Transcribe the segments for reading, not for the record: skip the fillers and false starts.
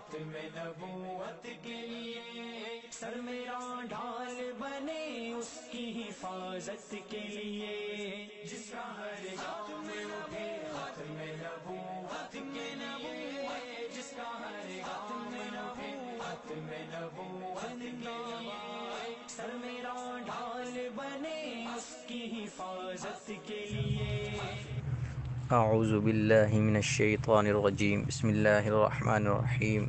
ختم نبوت کے لیے سر میرا ڈھال بنے اس کی حفاظت کے لیے جس کا ہر گام میں اٹھے ختم نبوت کے لیے جس کا ہر گام میں اٹھے ختم نبوت کے لیے سر میرا ڈھال بنے اس کی حفاظت کے لیے اعوذ باللہ من الشیطان الرجیم بسم اللہ الرحمن الرحیم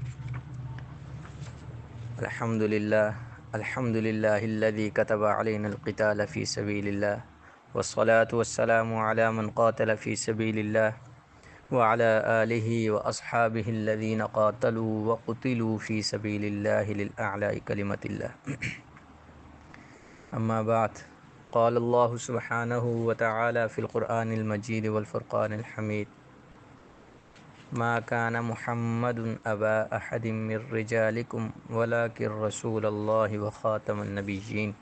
الحمد للہ الذی کتب علینا القتال فی سبیل اللہ والصلاة والسلام علی من قاتل فی سبیل اللہ وعلی آلہ واصحابہ الذین قاتلوا وقتلوا فی سبیل اللہ للأعلاء کلمۃ اللہ اما بعد قال اللہ سبحانہ وتعالی فی القرآن المجید والفرقان الحمید ما كان محمد ابا احد من رجالكم ولكن رسول الله وخاتم النبيين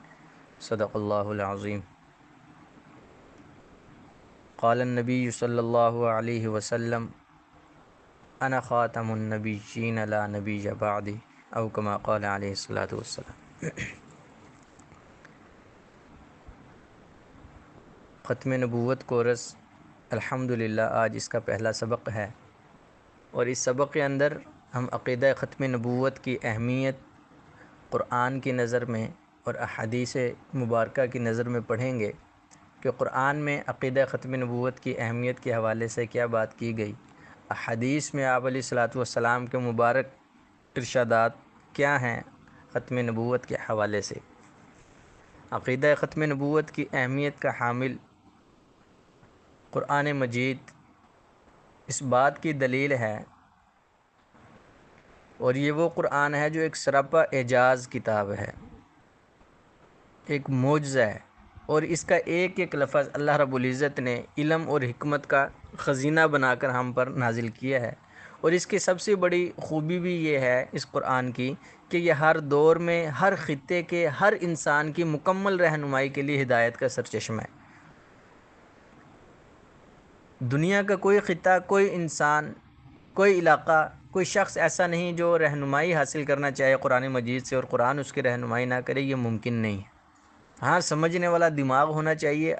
صدق الله العظيم. قال النبي صلى الله عليه وسلم انا خاتم النبيين لا نبي بعدي او كما قال عليه الصلاة والسلام. ختم نبوت کورس الحمدللہ آج اس کا پہلا سبق ہے، اور اس سبق کے اندر ہم عقیدہ ختم نبوت کی اہمیت قرآن کی نظر میں اور احادیث مبارکہ کی نظر میں پڑھیں گے کہ قرآن میں عقیدہ ختم نبوت کی اہمیت کے حوالے سے کیا بات کی گئی، احادیث میں آپ علیہ الصلاۃ والسلام کے مبارک ارشادات کیا ہیں ختم نبوت کے حوالے سے۔ عقیدہ ختم نبوت کی اہمیت کا حامل قرآن مجید اس بات کی دلیل ہے، اور یہ وہ قرآن ہے جو ایک سراپا اعجاز کتاب ہے، ایک معجزہ ہے، اور اس کا ایک ایک لفظ اللہ رب العزت نے علم اور حکمت کا خزینہ بنا کر ہم پر نازل کیا ہے۔ اور اس کی سب سے بڑی خوبی بھی یہ ہے اس قرآن کی کہ یہ ہر دور میں ہر خطے کے ہر انسان کی مکمل رہنمائی کے لیے ہدایت کا سرچشمہ ہے۔ دنیا کا کوئی خطہ، کوئی انسان، کوئی علاقہ، کوئی شخص ایسا نہیں جو رہنمائی حاصل کرنا چاہے قرآن مجید سے اور قرآن اس کی رہنمائی نہ کرے، یہ ممکن نہیں ہے۔ ہاں، سمجھنے والا دماغ ہونا چاہیے،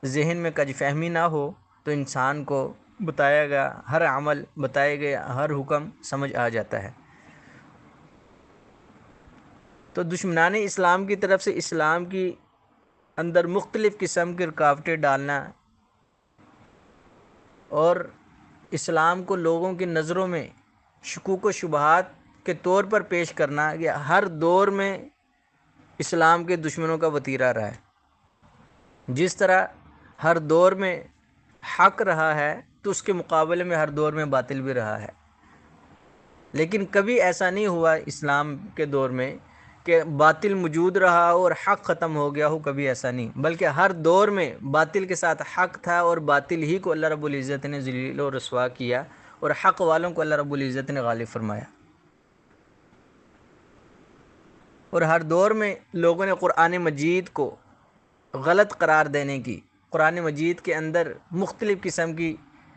ذہن میں کج فہمی نہ ہو تو انسان کو بتایا گیا ہر عمل، بتائے گئے ہر حکم سمجھ آ جاتا ہے۔ تو دشمنان اسلام کی طرف سے اسلام کی اندر مختلف قسم کی رکاوٹیں ڈالنا اور اسلام کو لوگوں کی نظروں میں شکوک و شبہات کے طور پر پیش کرنا، یہ ہر دور میں اسلام کے دشمنوں کا وتیرہ رہا ہے۔ جس طرح ہر دور میں حق رہا ہے تو اس کے مقابلے میں ہر دور میں باطل بھی رہا ہے، لیکن کبھی ایسا نہیں ہوا اسلام کے دور میں کہ باطل موجود رہا اور حق ختم ہو گیا ہو، کبھی ایسا نہیں، بلکہ ہر دور میں باطل کے ساتھ حق تھا، اور باطل ہی کو اللہ رب العزت نے ذلیل و رسوا کیا اور حق والوں کو اللہ رب العزت نے غالب فرمایا۔ اور ہر دور میں لوگوں نے قرآن مجید کو غلط قرار دینے کی، قرآن مجید کے اندر مختلف قسم کی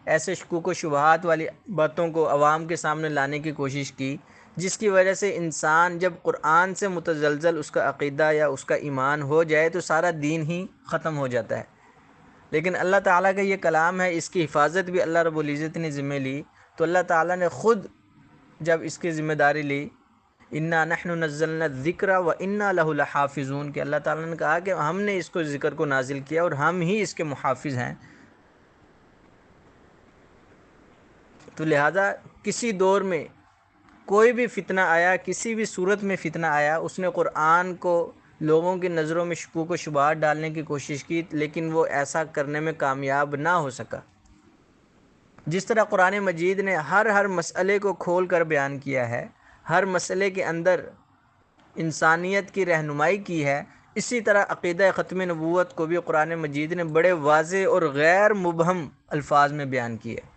ایسے شکوک و شبہات والی باتوں کو عوام کے سامنے لانے کی کوشش کی، جس کی وجہ سے انسان جب قرآن سے متزلزل اس کا عقیدہ یا اس کا ایمان ہو جائے تو سارا دین ہی ختم ہو جاتا ہے۔ لیکن اللہ تعالیٰ کا یہ کلام ہے، اس کی حفاظت بھی اللہ رب العزت نے ذمہ لی، تو اللہ تعالیٰ نے خود جب اس کی ذمہ داری لی، انا نحن نزلنا الذکر و انا لہ لحافظون، کہ اللہ تعالیٰ نے کہا کہ ہم نے اس کو ذکر کو نازل کیا اور ہم ہی اس کے محافظ ہیں۔ تو لہذا کسی دور میں کوئی بھی فتنہ آیا، کسی بھی صورت میں فتنہ آیا، اس نے قرآن کو لوگوں کی نظروں میں شکوک و شبہات ڈالنے کی کوشش کی، لیکن وہ ایسا کرنے میں کامیاب نہ ہو سکا۔ جس طرح قرآن مجید نے ہر مسئلے کو کھول کر بیان کیا ہے، ہر مسئلے کے اندر انسانیت کی رہنمائی کی ہے، اسی طرح عقیدہ ختم نبوت کو بھی قرآن مجید نے بڑے واضح اور غیر مبہم الفاظ میں بیان کیا ہے۔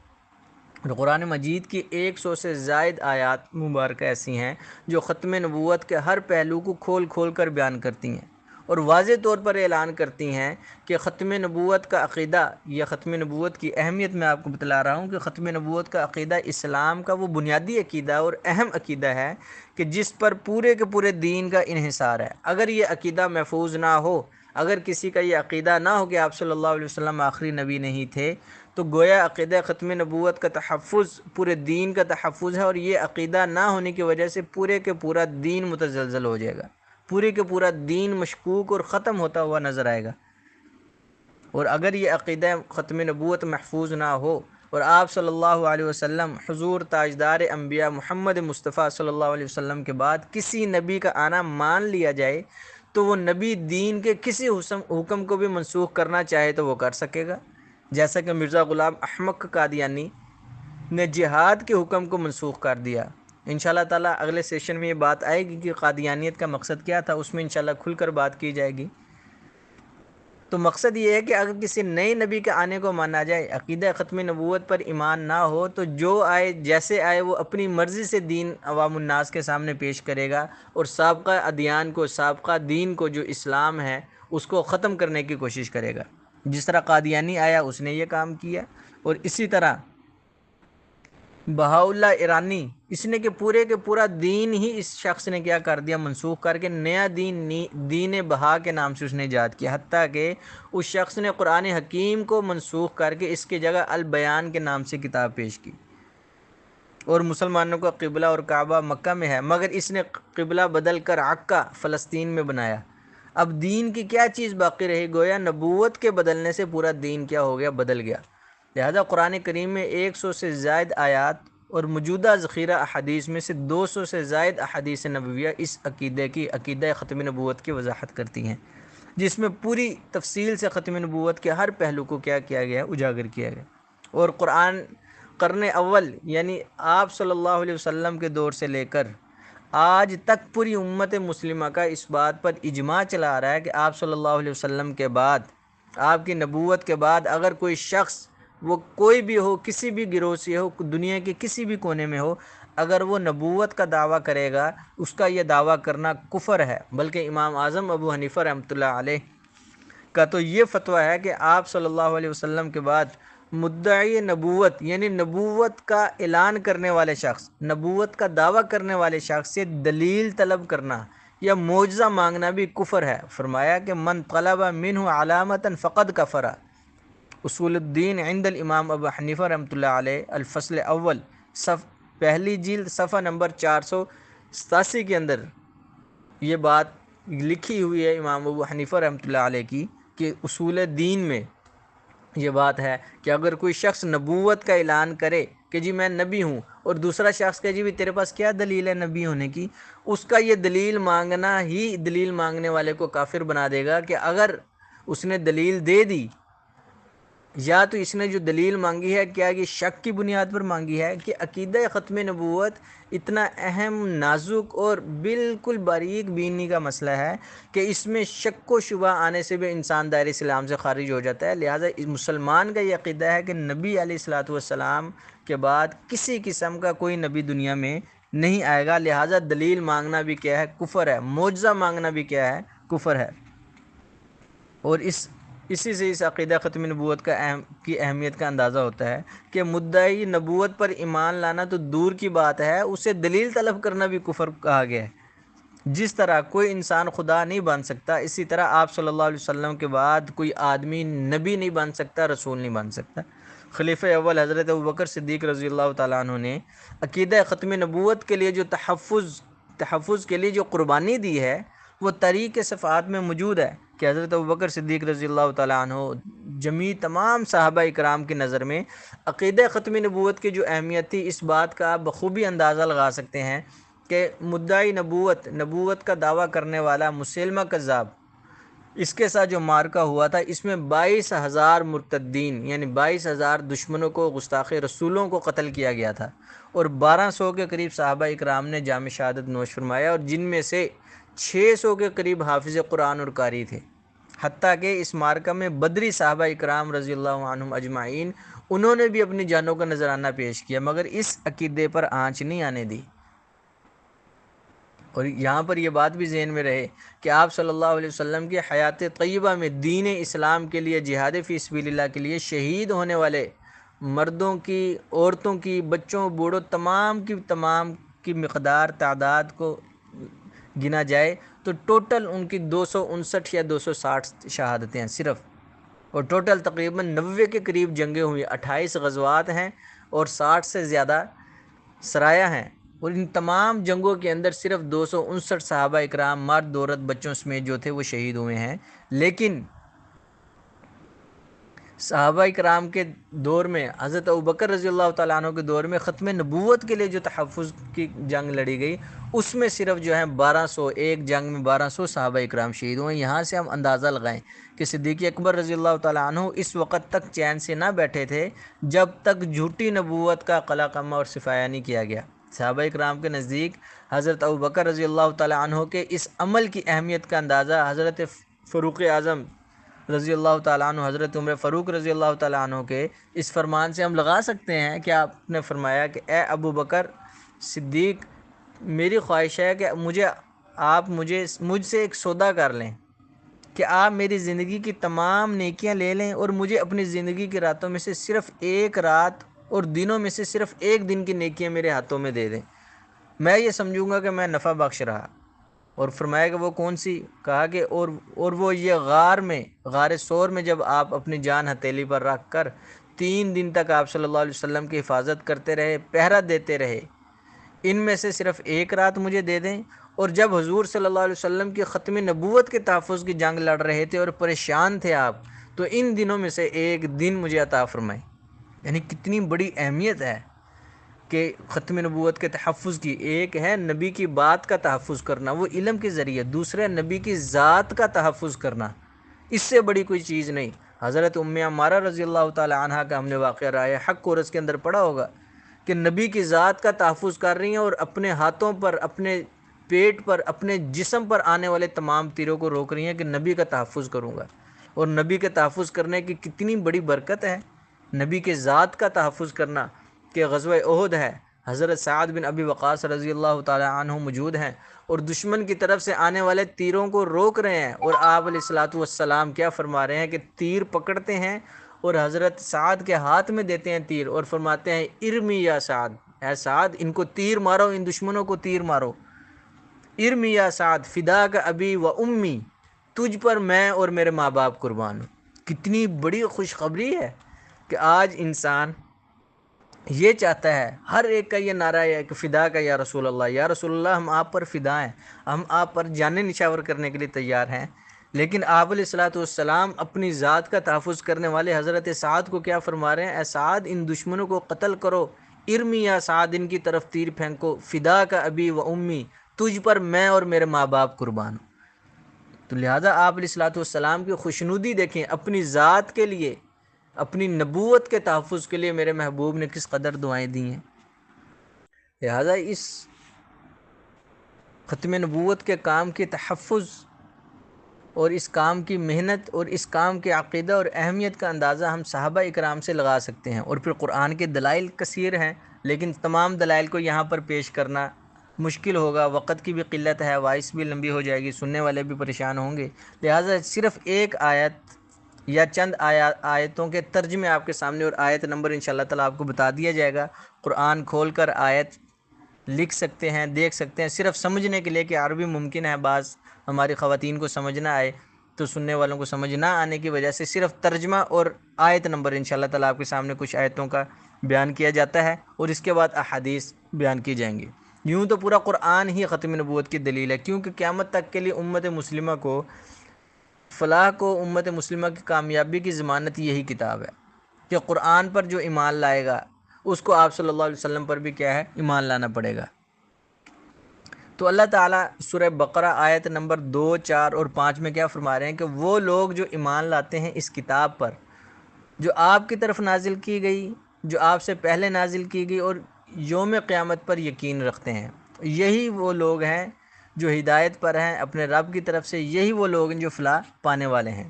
اور قرآن مجید کی 100 سے زائد آیات مبارکہ ایسی ہیں جو ختم نبوت کے ہر پہلو کو کھول کھول کر بیان کرتی ہیں، اور واضح طور پر اعلان کرتی ہیں کہ ختم نبوت کا عقیدہ یا ختم نبوت کی اہمیت میں آپ کو بتلا رہا ہوں کہ ختم نبوت کا عقیدہ اسلام کا وہ بنیادی عقیدہ اور اہم عقیدہ ہے کہ جس پر پورے کے پورے دین کا انحصار ہے۔ اگر یہ عقیدہ محفوظ نہ ہو، اگر کسی کا یہ عقیدہ نہ ہو کہ آپ صلی اللہ علیہ وسلم آخری نبی نہیں تھے، تو گویا عقیدہ ختم نبوت کا تحفظ پورے دین کا تحفظ ہے، اور یہ عقیدہ نہ ہونے کی وجہ سے پورے کے پورا دین متزلزل ہو جائے گا، پورے کے پورا دین مشکوک اور ختم ہوتا ہوا نظر آئے گا۔ اور اگر یہ عقیدہ ختم نبوت محفوظ نہ ہو اور آپ صلی اللہ علیہ وسلم حضور تاجدار انبیاء محمد مصطفیٰ صلی اللہ علیہ وسلم کے بعد کسی نبی کا آنا مان لیا جائے، تو وہ نبی دین کے کسی حکم کو بھی منسوخ کرنا چاہے تو وہ کر سکے گا، جیسا کہ مرزا غلام احمد قادیانی نے جہاد کے حکم کو منسوخ کر دیا۔ انشاءاللہ تعالیٰ اگلے سیشن میں یہ بات آئے گی کہ قادیانیت کا مقصد کیا تھا، اس میں انشاءاللہ کھل کر بات کی جائے گی۔ تو مقصد یہ ہے کہ اگر کسی نئے نبی کے آنے کو مانا جائے، عقیدہ ختم نبوت پر ایمان نہ ہو، تو جو آئے جیسے آئے وہ اپنی مرضی سے دین عوام الناس کے سامنے پیش کرے گا، اور سابقہ ادیان کو، سابقہ دین کو جو اسلام ہے اس کو ختم کرنے کی کوشش کرے گا۔ جس طرح قادیانی آیا اس نے یہ کام کیا، اور اسی طرح بہاءاللہ ایرانی، اس نے کہ پورے کے پورا دین ہی اس شخص نے کیا کر دیا، منسوخ کر کے نیا دین بہا کے نام سے اس نے ایجاد کیا، حتیٰ کہ اس شخص نے قرآن حکیم کو منسوخ کر کے اس کی جگہ البیان کے نام سے کتاب پیش کی۔ اور مسلمانوں کا قبلہ اور کعبہ مکہ میں ہے، مگر اس نے قبلہ بدل کر عکا فلسطین میں بنایا۔ اب دین کی کیا چیز باقی رہی؟ گویا نبوت کے بدلنے سے پورا دین کیا ہو گیا؟ بدل گیا۔ لہذا قرآن کریم میں 100 سے زائد آیات اور موجودہ ذخیرہ احادیث میں سے 200 سے زائد احادیث نبویہ اس عقیدہ ختم نبوت کی وضاحت کرتی ہیں، جس میں پوری تفصیل سے ختم نبوت کے ہر پہلو کو کیا کیا گیا، اجاگر کیا گیا۔ اور قرن اول یعنی آپ صلی اللہ علیہ وسلم کے دور سے لے کر آج تک پوری امت مسلمہ کا اس بات پر اجماع چلا آ رہا ہے کہ آپ صلی اللہ علیہ وسلم کے بعد، آپ کی نبوت کے بعد اگر کوئی شخص، وہ کوئی بھی ہو، کسی بھی گروہ سے ہو، دنیا کے کسی بھی کونے میں ہو، اگر وہ نبوت کا دعویٰ کرے گا، اس کا یہ دعویٰ کرنا کفر ہے۔ بلکہ امام اعظم ابو حنیفہ رحمۃ اللہ علیہ کا تو یہ فتویٰ ہے کہ آپ صلی اللہ علیہ وسلم کے بعد مدعی نبوت یعنی نبوت کا اعلان کرنے والے شخص، نبوت کا دعویٰ کرنے والے شخص سے دلیل طلب کرنا یا معجزہ مانگنا بھی کفر ہے۔ فرمایا کہ من طلب منہ علامتا فقد کفر۔ اصول الدین عند الامام ابو حنیفہ رحمۃ اللہ علیہ الفصل اول پہلی جلد صفحہ نمبر 487 کے اندر یہ بات لکھی ہوئی ہے امام ابو حنیفہ رحمۃ اللہ علیہ کی، کہ اصول دین میں یہ بات ہے کہ اگر کوئی شخص نبوت کا اعلان کرے کہ جی میں نبی ہوں، اور دوسرا شخص کہ جی بھی تیرے پاس کیا دلیل ہے نبی ہونے کی، اس کا یہ دلیل مانگنا ہی دلیل مانگنے والے کو کافر بنا دے گا۔ کہ اگر اس نے دلیل دے دی، یا تو اس نے جو دلیل مانگی ہے کیا یہ شک کی بنیاد پر مانگی ہے کہ عقیدہ ختم نبوت اتنا اہم، نازک اور بالکل باریک بینی کا مسئلہ ہے کہ اس میں شک و شبہ آنے سے بھی انسان دائرہ اسلام سے خارج ہو جاتا ہے۔ لہٰذا مسلمان کا یہ عقیدہ ہے کہ نبی علیہ الصلاۃ والسلام کے بعد کسی قسم کا کوئی نبی دنیا میں نہیں آئے گا، لہٰذا دلیل مانگنا بھی کیا ہے؟ کفر ہے۔ معجزہ مانگنا بھی کیا ہے؟ کفر ہے۔ اور اسی سے اس عقیدہ ختم نبوت کی اہمیت کا اندازہ ہوتا ہے کہ مدعی نبوت پر ایمان لانا تو دور کی بات ہے، اسے دلیل طلب کرنا بھی کفر کہا گیا ہے۔ جس طرح کوئی انسان خدا نہیں بن سکتا، اسی طرح آپ صلی اللہ علیہ وسلم کے بعد کوئی آدمی نبی نہیں بن سکتا، رسول نہیں بن سکتا۔ خلیفہ اول حضرت ابوبکر صدیق رضی اللہ تعالیٰ عنہ نے عقیدہ ختم نبوت کے لیے جو تحفظ کے لیے جو قربانی دی ہے، وہ تاریخ صفحات میں موجود ہے کہ حضرت ابوبکر صدیق رضی اللہ تعالیٰ عنہ جمیع تمام صحابہ اکرام کی نظر میں عقیدہ ختم نبوت کی جو اہمیت تھی، اس بات کا آپ بخوبی اندازہ لگا سکتے ہیں کہ مدعی نبوت کا دعویٰ کرنے والا مسیلمہ کذاب، اس کے ساتھ جو مارکہ ہوا تھا، اس میں 22,000 مرتدین یعنی 22,000 دشمنوں کو، گستاخ رسولوں کو قتل کیا گیا تھا، اور 1200 کے قریب صحابہ اکرام نے جام شہادت نوش فرمایا، اور جن میں سے 600 کے قریب حافظ قرآن اور قاری تھے۔ حتیٰ کہ اس مارکہ میں بدری صحابہ اکرام رضی اللہ عنہم اجمعین، انہوں نے بھی اپنی جانوں کا نذرانہ پیش کیا، مگر اس عقیدے پر آنچ نہیں آنے دی۔ اور یہاں پر یہ بات بھی ذہن میں رہے کہ آپ صلی اللہ علیہ وسلم کی حیات طیبہ میں دین اسلام کے لیے، جہاد فی سبیل اللہ کے لیے شہید ہونے والے مردوں کی، عورتوں کی، بچوں، بوڑھوں، تمام کی مقدار، تعداد کو گنا جائے تو ٹوٹل ان کی 259 یا 260 شہادتیں ہیں صرف، اور ٹوٹل تقریباً 90 کے قریب جنگیں ہوئی، 28 غزوات ہیں اور 60 سے زیادہ سرایہ ہیں، اور ان تمام جنگوں کے اندر صرف 259 صحابہ اکرام مرد عورت بچوں سمیت جو تھے وہ شہید ہوئے ہیں۔ لیکن صحابہ اکرام کے دور میں، حضرت ابوبکر رضی اللہ تعالیٰ عنہ کے دور میں ختم نبوت کے لیے جو تحفظ کی جنگ لڑی گئی، اس میں صرف جو ہے 1200، ایک جنگ میں 1200 صحابہ اکرام شہید ہوئے۔ یہاں سے ہم اندازہ لگائیں کہ صدیق اکبر رضی اللہ تعالیٰ عنہ اس وقت تک چین سے نہ بیٹھے تھے جب تک جھوٹی نبوت کا قلع قمہ اور صفایا نہیں کیا گیا۔ صحابہ اکرام کے نزدیک حضرت ابوبکر رضی اللہ تعالیٰ عنہ کے اس عمل کی اہمیت کا اندازہ حضرت فاروق اعظم رضی اللہ تعالیٰ عنہ، حضرت عمر فاروق رضی اللہ تعالیٰ عنہ کے اس فرمان سے ہم لگا سکتے ہیں کہ آپ نے فرمایا کہ اے ابو بکر صدیق، میری خواہش ہے کہ آپ مجھ سے ایک سودا کر لیں کہ آپ میری زندگی کی تمام نیکیاں لے لیں اور مجھے اپنی زندگی کی راتوں میں سے صرف ایک رات اور دنوں میں سے صرف ایک دن کی نیکیاں میرے ہاتھوں میں دے دیں، میں یہ سمجھوں گا کہ میں نفع بخش رہا۔ اور فرمایا کہ وہ کون سی؟ کہا کہ اور وہ یہ غار سور میں جب آپ اپنی جان ہتھیلی پر رکھ کر 3 دن تک آپ صلی اللہ علیہ وسلم کی حفاظت کرتے رہے، پہرا دیتے رہے، ان میں سے صرف ایک رات مجھے دے دیں۔ اور جب حضور صلی اللہ علیہ وسلم کی ختم نبوت کے تحفظ کی جنگ لڑ رہے تھے اور پریشان تھے آپ، تو ان دنوں میں سے ایک دن مجھے عطا فرمائیں۔ یعنی کتنی بڑی اہمیت ہے کہ ختم نبوت کے تحفظ کی۔ ایک ہے نبی کی بات کا تحفظ کرنا، وہ علم کے ذریعے، دوسرے نبی کی ذات کا تحفظ کرنا، اس سے بڑی کوئی چیز نہیں۔ حضرت ام عمارہ رضی اللہ تعالی عنہ کا ہم نے واقعہ رائے حق کورس کے اندر پڑھا ہوگا کہ نبی کی ذات کا تحفظ کر رہی ہیں اور اپنے ہاتھوں پر، اپنے پیٹ پر، اپنے جسم پر آنے والے تمام تیروں کو روک رہی ہیں کہ نبی کا تحفظ کروں گا۔ اور نبی کے تحفظ کرنے کی کتنی بڑی برکت ہے، نبی کے ذات کا تحفظ کرنا، کہ غزوہ احد ہے، حضرت سعد بن ابی وقاص رضی اللہ تعالی عنہ موجود ہیں اور دشمن کی طرف سے آنے والے تیروں کو روک رہے ہیں، اور آپ علیہ الصلوۃ والسلام کیا فرما رہے ہیں کہ تیر پکڑتے ہیں اور حضرت سعد کے ہاتھ میں دیتے ہیں تیر، اور فرماتے ہیں ارمی یا سعد، اے سعد ان کو تیر مارو، ان دشمنوں کو تیر مارو، ارمی یا سعد فدا کا ابی و امی، تجھ پر میں اور میرے ماں باپ قربان ہوں۔ کتنی بڑی خوشخبری ہے کہ آج انسان یہ چاہتا ہے، ہر ایک کا یہ نعرہ ہے کہ فدا کا یا رسول اللہ، یا رسول اللہ ہم آپ پر فدا ہیں، ہم آپ پر جانیں نچھاور کرنے کے لیے تیار ہیں۔ لیکن آپ علیہ الصلوۃ والسلام اپنی ذات کا تحفظ کرنے والے حضرت سعد کو کیا فرما رہے ہیں؟ اے سعد ان دشمنوں کو قتل کرو، ارمی یا سعد ان کی طرف تیر پھینکو، فدا کا ابی و امی، تجھ پر میں اور میرے ماں باپ قربان ہوں۔ تو لہٰذا آپ علیہ الصلوۃ والسلام کی خوشنودی دیکھیں، اپنی ذات کے لیے، اپنی نبوت کے تحفظ کے لیے میرے محبوب نے کس قدر دعائیں دی ہیں۔ لہٰذا اس ختم نبوت کے کام کے تحفظ اور اس کام کی محنت اور اس کام کے عقیدہ اور اہمیت کا اندازہ ہم صحابہ اکرام سے لگا سکتے ہیں، اور پھر قرآن کے دلائل کثیر ہیں، لیکن تمام دلائل کو یہاں پر پیش کرنا مشکل ہوگا، وقت کی بھی قلت ہے، وائس بھی لمبی ہو جائے گی، سننے والے بھی پریشان ہوں گے۔ لہٰذا صرف ایک آیت یا چند آیتوں کے ترجمے آپ کے سامنے، اور آیت نمبر انشاءاللہ تعالیٰ آپ کو بتا دیا جائے گا، قرآن کھول کر آیت لکھ سکتے ہیں، دیکھ سکتے ہیں، صرف سمجھنے کے لیے کہ عربی ممکن ہے بعض ہماری خواتین کو سمجھ نہ آئے، تو سننے والوں کو سمجھ نہ آنے کی وجہ سے صرف ترجمہ اور آیت نمبر انشاءاللہ تعالیٰ آپ کے سامنے کچھ آیتوں کا بیان کیا جاتا ہے، اور اس کے بعد احادیث بیان کی جائیں گی۔ یوں تو پورا قرآن ہی ختم نبوت کی دلیل ہے، کیونکہ قیامت تک کے لیے امت مسلمہ کو، فلاح کو، امت مسلمہ کی کامیابی کی ضمانت یہی کتاب ہے کہ قرآن پر جو ایمان لائے گا اس کو آپ صلی اللہ علیہ وسلم پر بھی کیا ہے؟ ایمان لانا پڑے گا۔ تو اللہ تعالیٰ سورہ بقرہ آیت نمبر 2، 4 اور 5 میں کیا فرما رہے ہیں کہ وہ لوگ جو ایمان لاتے ہیں اس کتاب پر جو آپ کی طرف نازل کی گئی، جو آپ سے پہلے نازل کی گئی، اور یوم قیامت پر یقین رکھتے ہیں، یہی وہ لوگ ہیں جو ہدایت پر ہیں اپنے رب کی طرف سے، یہی وہ لوگ ہیں جو فلاح پانے والے ہیں۔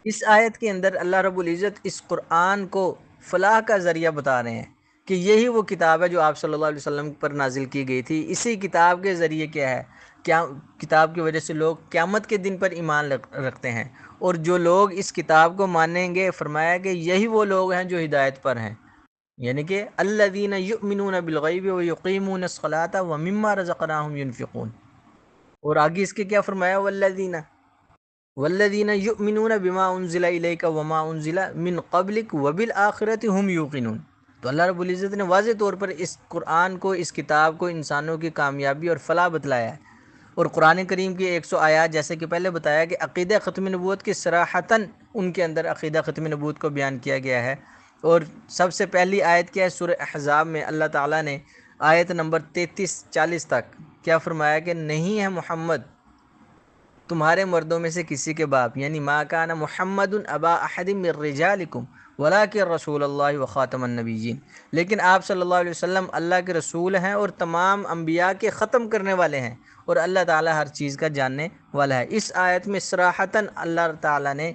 اس آیت کے اندر اللہ رب العزت اس قرآن کو فلاح کا ذریعہ بتا رہے ہیں کہ یہی وہ کتاب ہے جو آپ صلی اللہ علیہ وسلم پر نازل کی گئی تھی. اسی کتاب کے ذریعے کیا ہے، کیا کتاب کی وجہ سے لوگ قیامت کے دن پر ایمان رکھتے ہیں. اور جو لوگ اس کتاب کو مانیں گے، فرمایا کہ یہی وہ لوگ ہیں جو ہدایت پر ہیں. یعنی کہ الذین یؤمنون بالغیب ویقیمون الصلاۃ ومما رزقناہم ینفقون. اور آگے اس کے کیا فرمایا، والذین یؤمنون بما انزل الیک وما انزل من قبلک وبالآخرۃ ہم یوقنون. تو اللہ رب العزت نے واضح طور پر اس قرآن کو، اس کتاب کو انسانوں کی کامیابی اور فلاح بتلایا ہے. اور قرآن کریم کی 100 آیات، جیسے کہ پہلے بتایا کہ عقیدہ ختم نبوت کی صراحتاً ان کے اندر عقیدہ ختم نبوت کو بیان کیا گیا ہے. اور سب سے پہلی آیت کیا ہے، سورہ احزاب میں اللہ تعالیٰ نے آیت نمبر 33-40 تک کیا فرمایا کہ نہیں ہے محمد تمہارے مردوں میں سے کسی کے باپ، یعنی ما کان محمد ابا احد من رجالکم ولکن رسول اللہ وخاتم النبیین. لیکن آپ صلی اللہ علیہ وسلم اللہ کے رسول ہیں اور تمام انبیاء کے ختم کرنے والے ہیں، اور اللہ تعالیٰ ہر چیز کا جاننے والا ہے. اس آیت میں صراحتاً اللہ تعالیٰ نے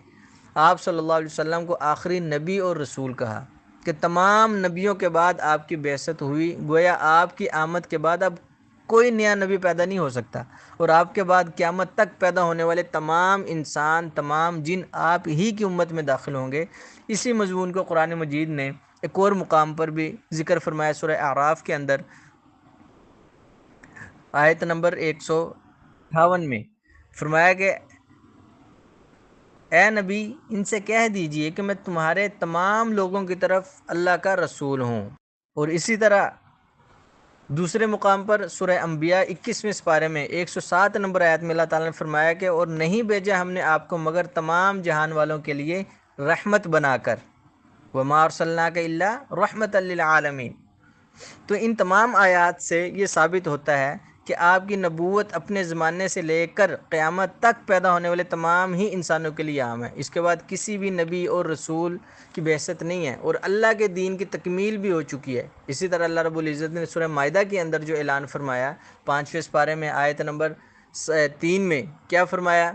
آپ صلی اللہ علیہ وسلم کو آخری نبی اور رسول کہا کہ تمام نبیوں کے بعد آپ کی بعثت ہوئی. گویا آپ کی آمد کے بعد اب کوئی نیا نبی پیدا نہیں ہو سکتا، اور آپ کے بعد قیامت تک پیدا ہونے والے تمام انسان، تمام جن آپ ہی کی امت میں داخل ہوں گے. اسی مضمون کو قرآن مجید نے ایک اور مقام پر بھی ذکر فرمایا سورہ اعراف کے اندر آیت نمبر 158 میں فرمایا کہ اے نبی ان سے کہہ دیجئے کہ میں تمہارے تمام لوگوں کی طرف اللہ کا رسول ہوں. اور اسی طرح دوسرے مقام پر سورہ انبیاء 21ویں سپارے میں 107 نمبر آیت میں اللہ تعالیٰ نے فرمایا کہ اور نہیں بھیجا ہم نے آپ کو مگر تمام جہان والوں کے لیے رحمت بنا کر، وما ارسلناک الا رحمۃ للعالمین. تو ان تمام آیات سے یہ ثابت ہوتا ہے کہ آپ کی نبوت اپنے زمانے سے لے کر قیامت تک پیدا ہونے والے تمام ہی انسانوں کے لیے عام ہے. اس کے بعد کسی بھی نبی اور رسول کی بعثت نہیں ہے، اور اللہ کے دین کی تکمیل بھی ہو چکی ہے. اسی طرح اللہ رب العزت نے سورہ مائدہ کے اندر جو اعلان فرمایا 5ویں سپارے میں آیت نمبر 3 میں کیا فرمایا،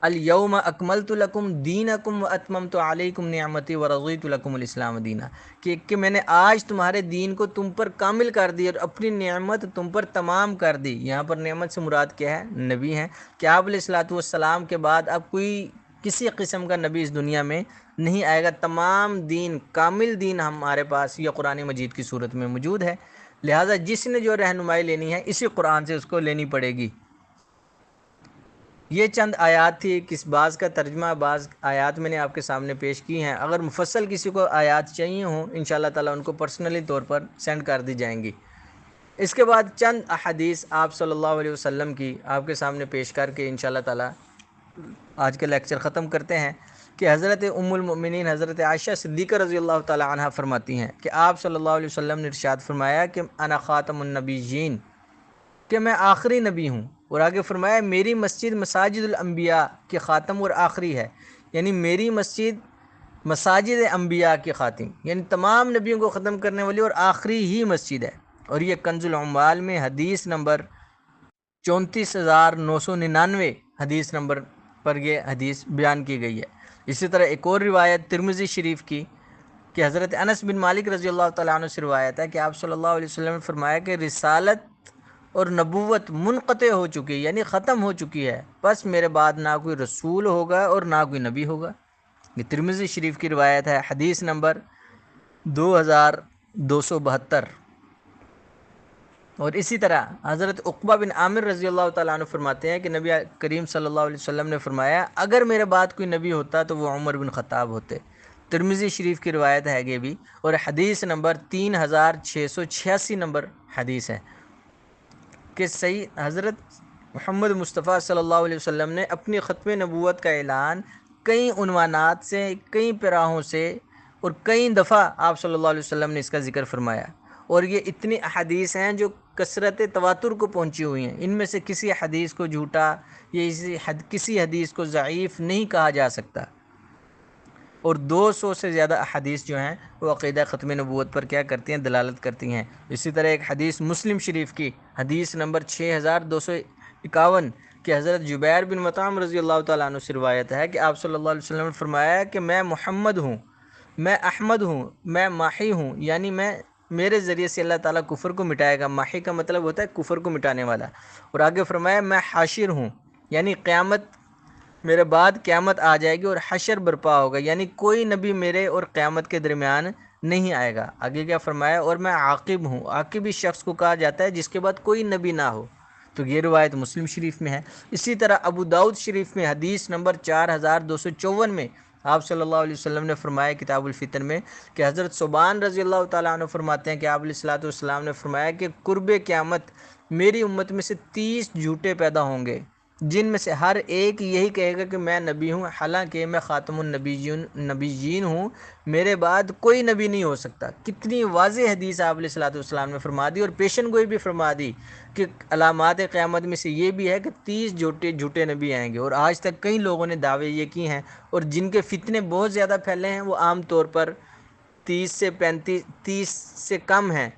الیوم اکملت لکم دینکم واتممت علیکم نعمتی ورضیت لکم الاسلام دینا، کہ میں نے آج تمہارے دین کو تم پر کامل کر دی اور اپنی نعمت تم پر تمام کر دی. یہاں پر نعمت سے مراد کیا ہے، نبی ہیں کہ آپ علیہ الصلوۃ والسلام کے بعد اب کوئی کسی قسم کا نبی اس دنیا میں نہیں آئے گا. تمام دین، کامل دین ہمارے پاس یہ قرآن مجید کی صورت میں موجود ہے. لہٰذا جس نے جو رہنمائی لینی ہے اسی قرآن سے اس کو لینی پڑے گی. یہ چند آیات تھی، کس بعض کا ترجمہ بعض آیات میں نے آپ کے سامنے پیش کی ہیں. اگر مفصل کسی کو آیات چاہیے ہوں انشاءاللہ تعالیٰ ان کو پرسنلی طور پر سینڈ کر دی جائیں گی. اس کے بعد چند احادیث آپ صلی اللہ علیہ وسلم کی آپ کے سامنے پیش کر کے انشاءاللہ تعالیٰ آج کا لیکچر ختم کرتے ہیں کہ حضرت ام المؤمنین حضرت عائشہ صدیقہ رضی اللہ تعالیٰ عنہ فرماتی ہیں کہ آپ صلی اللہ علیہ وسلم نے ارشاد فرمایا کہ انا خاتم النبیین، کہ میں آخری نبی ہوں. اور آگے فرمایا میری مسجد مساجد الانبیاء کے خاتم اور آخری ہے، یعنی میری مسجد مساجد انبیاء کے خاتم، یعنی تمام نبیوں کو ختم کرنے والی اور آخری ہی مسجد ہے. اور یہ کنز العمال میں حدیث نمبر 34,999 حدیث نمبر پر یہ حدیث بیان کی گئی ہے. اسی طرح ایک اور روایت ترمذی شریف کی کہ حضرت انس بن مالک رضی اللہ تعالیٰ عنہ سے روایت ہے کہ آپ صلی اللہ علیہ وسلم نے فرمایا کہ رسالت اور نبوت منقطع ہو چکی ہے، یعنی ختم ہو چکی ہے، بس میرے بعد نہ کوئی رسول ہوگا اور نہ کوئی نبی ہوگا. یہ ترمذی شریف کی روایت ہے، حدیث نمبر 2272. اور اسی طرح حضرت عقبہ بن عامر رضی اللہ تعالیٰ عنہ فرماتے ہیں کہ نبی کریم صلی اللہ علیہ وسلم نے فرمایا اگر میرے بعد کوئی نبی ہوتا تو وہ عمر بن خطاب ہوتے. ترمذی شریف کی روایت ہے یہ بھی، اور حدیث نمبر 3686 نمبر حدیث ہے کہ صحیح حضرت محمد مصطفیٰ صلی اللہ علیہ وسلم نے اپنی ختم نبوت کا اعلان کئی عنوانات سے، کئی پیراہوں سے اور کئی دفعہ آپ صلی اللہ علیہ وسلم نے اس کا ذکر فرمایا. اور یہ اتنی احادیث ہیں جو کثرت تواتر کو پہنچی ہوئی ہیں. ان میں سے کسی حدیث کو جھوٹا یا کسی حدیث کو ضعیف نہیں کہا جا سکتا. اور 200 سے زیادہ احادیث جو ہیں وہ عقیدہ ختم نبوت پر کیا کرتی ہیں، دلالت کرتی ہیں. اسی طرح ایک حدیث مسلم شریف کی حدیث نمبر 6251 کہ حضرت جبیر بن مطعم رضی اللہ تعالیٰ عنہ سے روایت ہے کہ آپ صلی اللہ علیہ وسلم نے فرمایا کہ میں محمد ہوں، میں احمد ہوں، میں ماحی ہوں، یعنی میرے ذریعے سے اللہ تعالیٰ کفر کو مٹائے گا۔ ماحی کا مطلب ہوتا ہے کفر کو مٹانے والا۔ اور آگے فرمایا میں حاشر ہوں، یعنی قیامت میرے بعد قیامت آ جائے گی اور حشر برپا ہوگا، یعنی کوئی نبی میرے اور قیامت کے درمیان نہیں آئے گا۔ آگے کیا فرمایا، اور میں عاقب ہوں۔ عاقب اس شخص کو کہا جاتا ہے جس کے بعد کوئی نبی نہ ہو۔ تو یہ روایت مسلم شریف میں ہے۔ اسی طرح ابو داؤد شریف میں حدیث نمبر 4254 میں آپ صلی اللہ علیہ وسلم نے فرمایا کتاب الفتن میں کہ حضرت ثوبان رضی اللہ تعالیٰ عنہ فرماتے ہیں کہ آپ علیہ الصلوۃ والسلام نے فرمایا کہ قرب قیامت میری امت میں سے 30 جھوٹے پیدا ہوں گے، جن میں سے ہر ایک یہی کہے گا کہ میں نبی ہوں، حالانکہ میں خاتم النبیین ہوں، میرے بعد کوئی نبی نہیں ہو سکتا۔ کتنی واضح حدیث آپ علیہ الصلوۃ والسلام نے فرما دی، اور پیشن گوئی بھی فرما دی کہ علامات قیامت میں سے یہ بھی ہے کہ 30 جھوٹے نبی آئیں گے۔ اور آج تک کئی لوگوں نے دعوے یہ کی ہیں، اور جن کے فتنے بہت زیادہ پھیلے ہیں وہ عام طور پر 30 سے کم ہیں،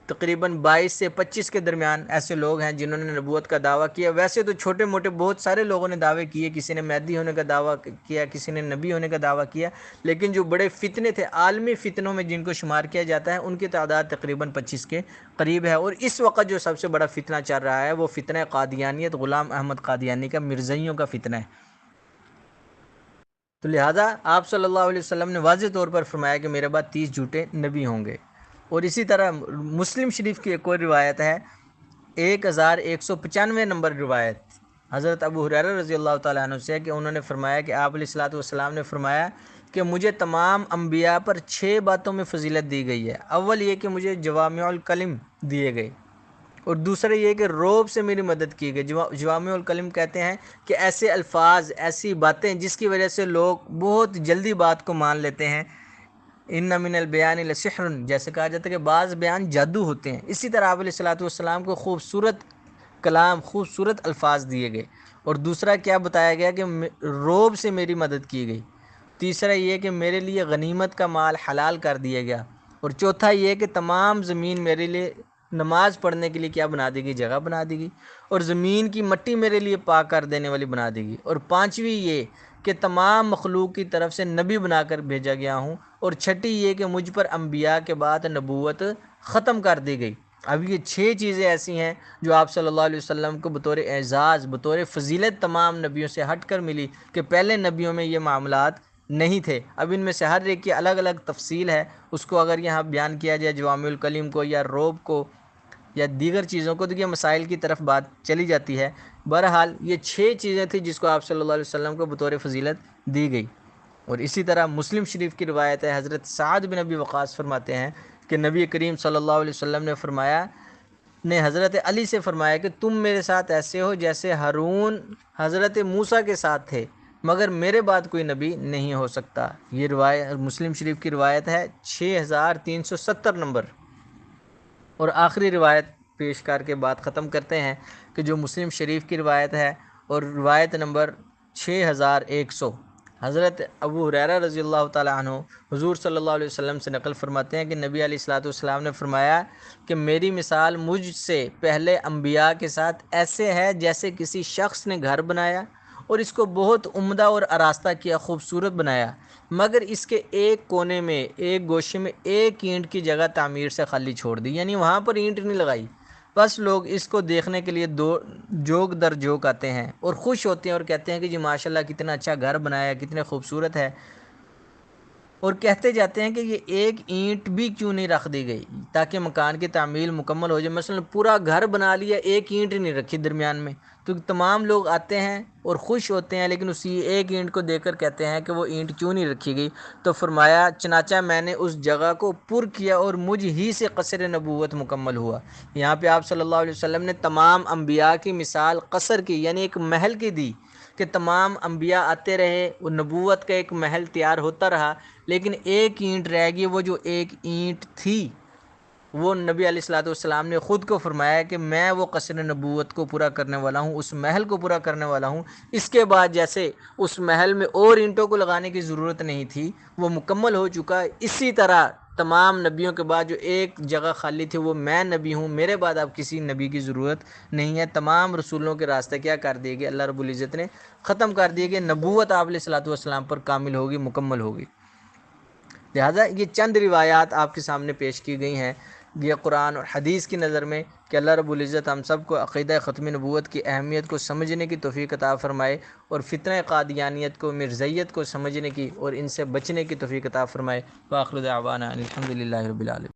تقریباً 22 سے 25 کے درمیان ایسے لوگ ہیں جنہوں نے نبوت کا دعویٰ کیا۔ ویسے تو چھوٹے موٹے بہت سارے لوگوں نے دعوے کیے، کسی نے مہدی ہونے کا دعویٰ کیا، کسی نے نبی ہونے کا دعویٰ کیا، لیکن جو بڑے فتنے تھے عالمی فتنوں میں جن کو شمار کیا جاتا ہے ان کی تعداد تقریباً 25 کے قریب ہے۔ اور اس وقت جو سب سے بڑا فتنہ چل رہا ہے وہ فتنہ قادیانیت، غلام احمد قادیانی کا، مرزائیوں کا فتنہ ہے۔ تو لہٰذا آپ صلی اللہ علیہ وسلم نے واضح طور پر فرمایا کہ میرے بعد 30 جھوٹے نبی ہوں گے۔ اور اسی طرح مسلم شریف کی ایک اور روایت ہے، 1195 نمبر روایت حضرت ابو ہریرہ رضی اللہ تعالیٰ عنہ سے، کہ انہوں نے فرمایا کہ آپ علیہ الصلوۃ والسلام نے فرمایا کہ مجھے تمام انبیاء پر 6 باتوں میں فضیلت دی گئی ہے۔ اول یہ کہ مجھے جوامع الکلم دیے گئے، اور دوسرا یہ کہ روب سے میری مدد کی گئی۔ جوامع الکلم کہتے ہیں کہ ایسے الفاظ، ایسی باتیں جس کی وجہ سے لوگ بہت جلدی بات کو مان لیتے ہیں۔ ان من البیان لسحر، جیسے کہا جاتا ہے کہ بعض بیان جادو ہوتے ہیں۔ اسی طرح آپ علیہ الصلوۃ والسلام کو خوبصورت کلام، خوبصورت الفاظ دیے گئے۔ اور دوسرا کیا بتایا گیا کہ روب سے میری مدد کی گئی۔ تیسرا یہ کہ میرے لیے غنیمت کا مال حلال کر دیا گیا۔ اور چوتھا یہ کہ تمام زمین میرے لیے نماز پڑھنے کے لیے کیا بنا دی گئی، جگہ بنا دی گئی، اور زمین کی مٹی میرے لیے پاک کر دینے والی بنا دی گئی۔ اور پانچویں یہ کہ تمام مخلوق کی طرف سے نبی بنا کر بھیجا گیا ہوں۔ اور چھٹی یہ کہ مجھ پر انبیاء کے بعد نبوت ختم کر دی گئی۔ اب یہ 6 چیزیں ایسی ہیں جو آپ صلی اللہ علیہ وسلم کو بطور اعزاز، بطور فضیلت تمام نبیوں سے ہٹ کر ملی، کہ پہلے نبیوں میں یہ معاملات نہیں تھے۔ اب ان میں سے ہر ایک کی الگ الگ تفصیل ہے، اس کو اگر یہاں بیان کیا جائے، جوامع الکلم کو یا روب کو یا دیگر چیزوں کو، تو یہ مسائل کی طرف بات چلی جاتی ہے۔ بہرحال یہ 6 چیزیں تھیں جس کو آپ صلی اللہ علیہ وسلم کو بطور فضیلت دی گئی۔ اور اسی طرح مسلم شریف کی روایت ہے، حضرت سعد بن ابی وقاص فرماتے ہیں کہ نبی کریم صلی اللہ علیہ وسلم نے حضرت علی سے فرمایا کہ تم میرے ساتھ ایسے ہو جیسے ہارون حضرت موسیٰ کے ساتھ تھے، مگر میرے بعد کوئی نبی نہیں ہو سکتا۔ یہ روایت مسلم شریف کی روایت ہے 6370 نمبر۔ اور آخری روایت پیش کر کے بات ختم کرتے ہیں کہ جو مسلم شریف کی روایت ہے، اور روایت نمبر 6100، حضرت ابو ہریرہ رضی اللہ تعالیٰ عنہ حضور صلی اللہ علیہ وسلم سے نقل فرماتے ہیں کہ نبی علیہ الصلوۃ والسلام نے فرمایا کہ میری مثال مجھ سے پہلے انبیاء کے ساتھ ایسے ہے جیسے کسی شخص نے گھر بنایا اور اس کو بہت عمدہ اور آراستہ کیا، خوبصورت بنایا، مگر اس کے ایک کونے میں، ایک گوشے میں ایک اینٹ کی جگہ تعمیر سے خالی چھوڑ دی، یعنی وہاں پر اینٹ نہیں لگائی۔ بس لوگ اس کو دیکھنے کے لیے جوگ در جوگ آتے ہیں اور خوش ہوتے ہیں اور کہتے ہیں کہ جی ماشاءاللہ کتنا اچھا گھر بنایا، کتنے خوبصورت ہے، اور کہتے جاتے ہیں کہ یہ ایک اینٹ بھی کیوں نہیں رکھ دی گئی تاکہ مکان کی تعمیل مکمل ہو جائے۔ مثلا پورا گھر بنا لیا، ایک اینٹ نہیں رکھی درمیان میں، تو تمام لوگ آتے ہیں اور خوش ہوتے ہیں، لیکن اسی ایک اینٹ کو دیکھ کر کہتے ہیں کہ وہ اینٹ کیوں نہیں رکھی گئی۔ تو فرمایا چنانچہ میں نے اس جگہ کو پر کیا اور مجھ ہی سے قصر نبوت مکمل ہوا۔ یہاں پہ آپ صلی اللہ علیہ وسلم نے تمام انبیاء کی مثال قصر کی، یعنی ایک محل کی دی، کہ تمام انبیاء آتے رہے، وہ نبوت کا ایک محل تیار ہوتا رہا، لیکن ایک اینٹ رہ گئی۔ وہ جو ایک اینٹ تھی وہ نبی علیہ الصلوۃ والسلام نے خود کو فرمایا کہ میں وہ قصر نبوت کو پورا کرنے والا ہوں، اس محل کو پورا کرنے والا ہوں۔ اس کے بعد جیسے اس محل میں اور اینٹوں کو لگانے کی ضرورت نہیں تھی، وہ مکمل ہو چکا۔ اسی طرح تمام نبیوں کے بعد جو ایک جگہ خالی تھی وہ میں نبی ہوں، میرے بعد اب کسی نبی کی ضرورت نہیں ہے۔ تمام رسولوں کے راستے کیا کر دیے گئے، اللہ رب العزت نے ختم کر دیے گئے، نبوت آپ علیہ الصلوۃ والسلام پر کامل ہوگی، مکمل ہوگی۔ لہٰذا یہ چند روایات آپ کے سامنے پیش کی گئی ہیں یہ قرآن اور حدیث کی نظر میں کہ اللہ رب العزت ہم سب کو عقیدہ ختم نبوت کی اہمیت کو سمجھنے کی توفیق عطا فرمائے اور فتنہ قادیانیت کو مرزیت کو سمجھنے کی اور ان سے بچنے کی توفیق عطا فرمائے۔ وآخر دعوانا الحمد للہ رب العالمین۔